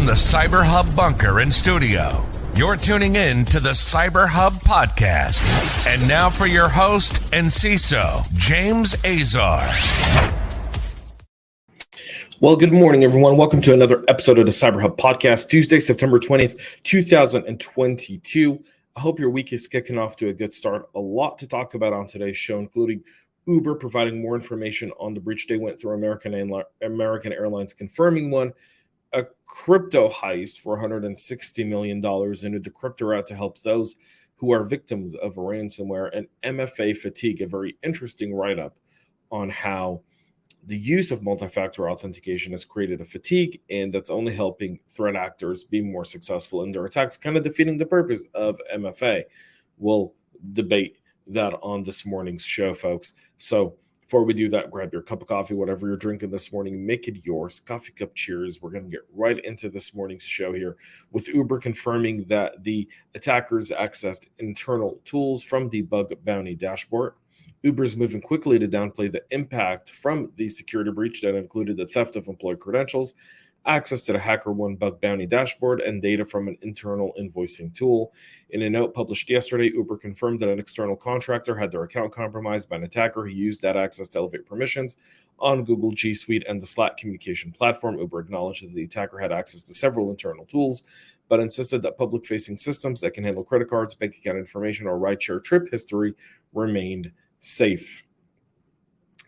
from the CyberHub bunker and studio, you're tuning in to the CyberHub Podcast. And now for your host and CISO, James Azar. Well, good morning, everyone. Welcome to another episode of the CyberHub Podcast, Tuesday, September 20th, 2022. I hope your week is kicking off to a good start. A lot to talk about on today's show, including Uber providing more information on the breach they went through, American Airlines confirming one, a crypto heist for $160 million, and a Decryptor out to help those who are victims of ransomware, and MFA Fatigue, a very interesting write-up on how the use of multi-factor authentication has created a fatigue, and that's only helping threat actors be more successful in their attacks, kind of defeating the purpose of MFA. We'll debate that on this morning's show, folks. So before we do that, grab your cup of coffee, whatever you're drinking this morning, make it yours. Coffee cup cheers. We're going to get right into this morning's show here with Uber confirming that the attackers accessed internal tools from the bug bounty dashboard. Uber is moving quickly to downplay the impact from the security breach that included the theft of employee credentials, access to the HackerOne bug bounty dashboard, and data from an internal invoicing tool. In a note published yesterday, Uber confirmed that an external contractor had their account compromised by an attacker who used that access to elevate permissions on Google G Suite and the Slack communication platform. Uber acknowledged that the attacker had access to several internal tools, but insisted that public-facing systems that can handle credit cards, bank account information, or rideshare trip history remained safe.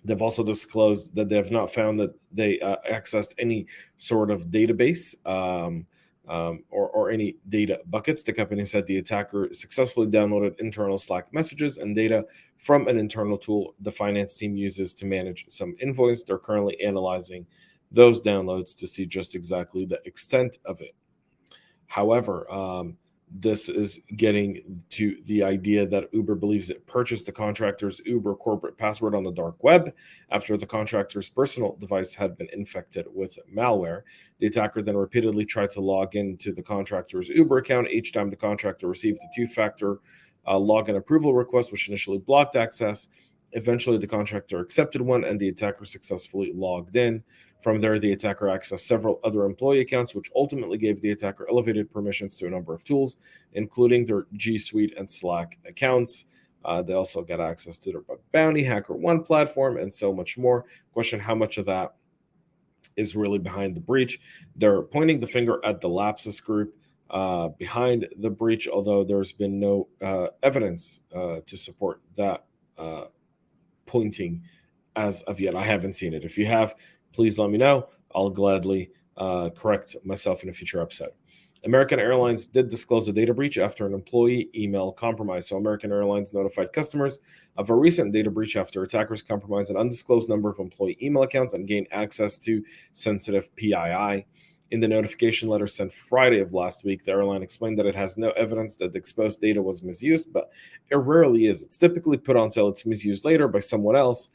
They've also disclosed that they have not found that they accessed any sort of database or any data buckets. The company said the attacker successfully downloaded internal Slack messages and data from an internal tool the finance team uses to manage some invoice. They're currently analyzing those downloads to see just exactly the extent of it. However, this is getting to the idea that Uber believes it purchased the contractor's Uber corporate password on the dark web after the contractor's personal device had been infected with malware. The attacker then repeatedly tried to log into the contractor's Uber account. Each time the contractor received a two-factor login approval request, which initially blocked access. Eventually, the contractor accepted one, and the attacker successfully logged in. From there, the attacker accessed several other employee accounts, which ultimately gave the attacker elevated permissions to a number of tools, including their G Suite and Slack accounts. They also got access to their bug bounty, HackerOne platform, and so much more. Question, how much of that is really behind the breach? They're pointing the finger at the Lapsus group behind the breach, although there's been no evidence to support that pointing as of yet. I haven't seen it. If you have, please let me know. I'll gladly correct myself in a future episode. American Airlines did disclose a data breach after an employee email compromise. So American Airlines notified customers of a recent data breach after attackers compromised an undisclosed number of employee email accounts and gained access to sensitive PII. In the notification letter sent Friday of last week, the airline explained that it has no evidence that the exposed data was misused, but it rarely is. It's typically put on sale. It's misused later by someone else.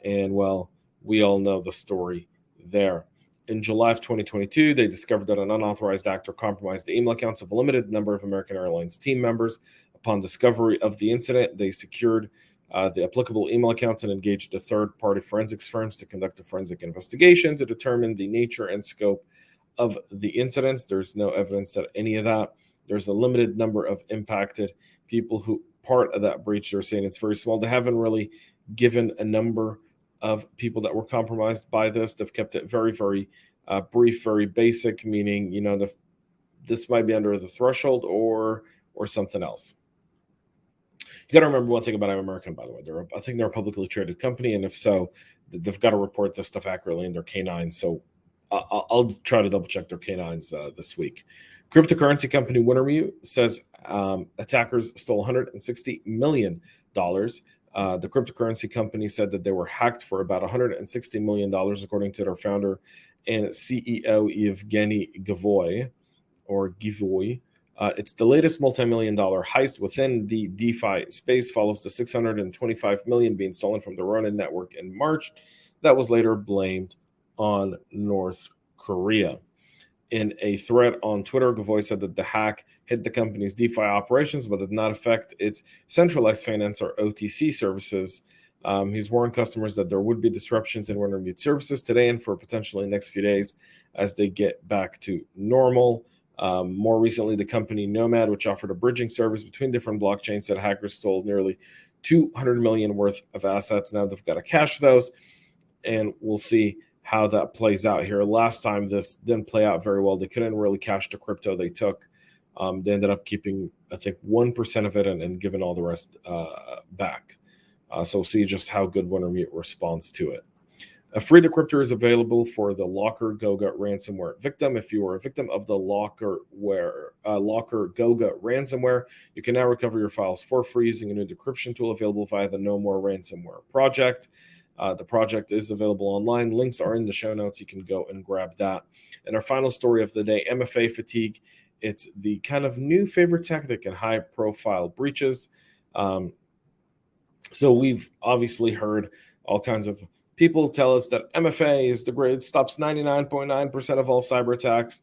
And, well, we all know the story there. In July of 2022, they discovered that an unauthorized actor compromised the email accounts of a limited number of American Airlines team members. Upon discovery of the incident, they secured the applicable email accounts and engaged a third-party forensics firms to conduct a forensic investigation to determine the nature and scope of the incidents. There's no evidence that any of that. There's a limited number of impacted people who part of that breach. They're saying it's very small. They haven't really given a number of people that were compromised by this. They've kept it very, very brief, very basic, meaning, this might be under the threshold or something else. You got to remember one thing about American, by the way. I think they're a publicly traded company, and if so, they've got to report this stuff accurately in their K9. So I'll try to double check their K9s this week. Cryptocurrency company Wintermute says attackers stole $160 million. The cryptocurrency company said that they were hacked for about $160 million, according to their founder and CEO, Evgeny Givoy. It's the latest multi-million-dollar heist within the DeFi space, follows the $625 million being stolen from the Ronin network in March. That was later blamed on North Korea. In a thread on Twitter, Givoy said that the hack hit the company's DeFi operations, but did not affect its centralized finance or OTC services. He's warned customers that there would be disruptions in Wintermute services today and for potentially the next few days as they get back to normal. More recently, the company Nomad, which offered a bridging service between different blockchains, said hackers stole nearly 200 million worth of assets. Now they've got to cache those, and we'll see how that plays out here. Last time this didn't play out very well. They couldn't really cache the crypto they took. They ended up keeping, I think, 1% of it and giving all the rest back. So we'll see just how good Wintermute responds to it. A free decryptor is available for the LockerGoga ransomware victim. If you are a victim of the LockerGoga ransomware, you can now recover your files for free using a new decryption tool available via the No More Ransomware project. The project is available online. Links are in the show notes. You can go and grab that. And our final story of the day, MFA Fatigue. It's the kind of new favorite tactic in high-profile breaches. So we've obviously heard all kinds of people tell us that MFA is the great, it stops 99.9% of all cyber attacks.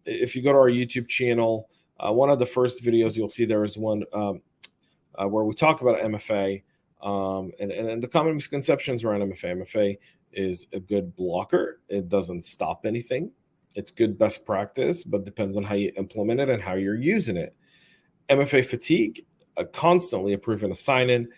If you go to our YouTube channel, one of the first videos you'll see there is one where we talk about MFA and the common misconceptions around MFA. MFA is a good blocker. It doesn't stop anything. It's good best practice, but depends on how you implement it and how you're using it. MFA fatigue, constantly approving a sign-in,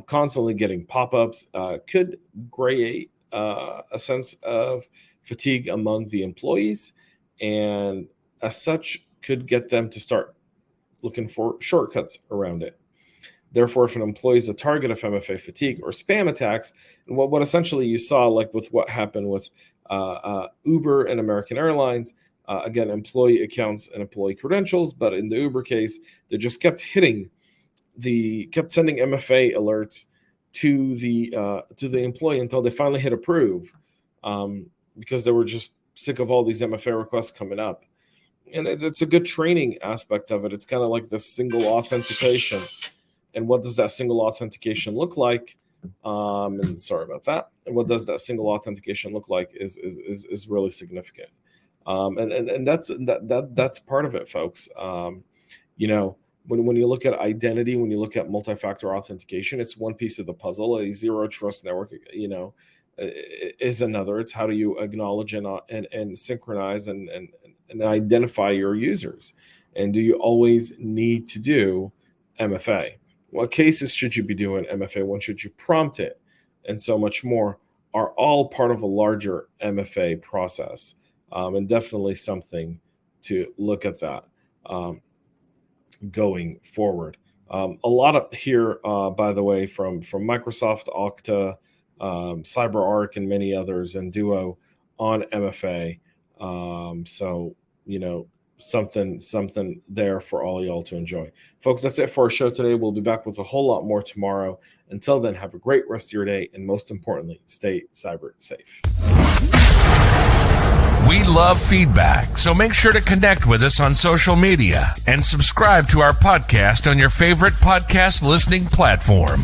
constantly getting pop-ups, could create a sense of fatigue among the employees, and as such could get them to start looking for shortcuts around it. Therefore, if an employee is a target of MFA fatigue or spam attacks, and what essentially you saw, like with what happened with Uber and American Airlines, again, employee accounts and employee credentials, but in the Uber case, they just kept sending MFA alerts to the employee until they finally hit approve, because they were just sick of all these MFA requests coming up. And it's a good training aspect of it. It's kind of like the single authentication. And what does that single authentication look like? And sorry about that. And what does that single authentication look like is really significant. And that's part of it, folks. When you look at identity, when you look at multi-factor authentication, it's one piece of the puzzle. A zero trust network, is another. It's how do you acknowledge and synchronize and identify your users, and do you always need to do MFA? What cases should you be doing MFA? When should you prompt it? And so much more are all part of a larger MFA process, and definitely something to look at that going forward. A lot of here, by the way, from Microsoft, Okta, CyberArk, and many others, and Duo on MFA. So, something there for all y'all to enjoy. Folks, that's it for our show today. We'll be back with a whole lot more tomorrow. Until then, have a great rest of your day, and most importantly, stay cyber safe. We love feedback, so make sure to connect with us on social media and subscribe to our podcast on your favorite podcast listening platform.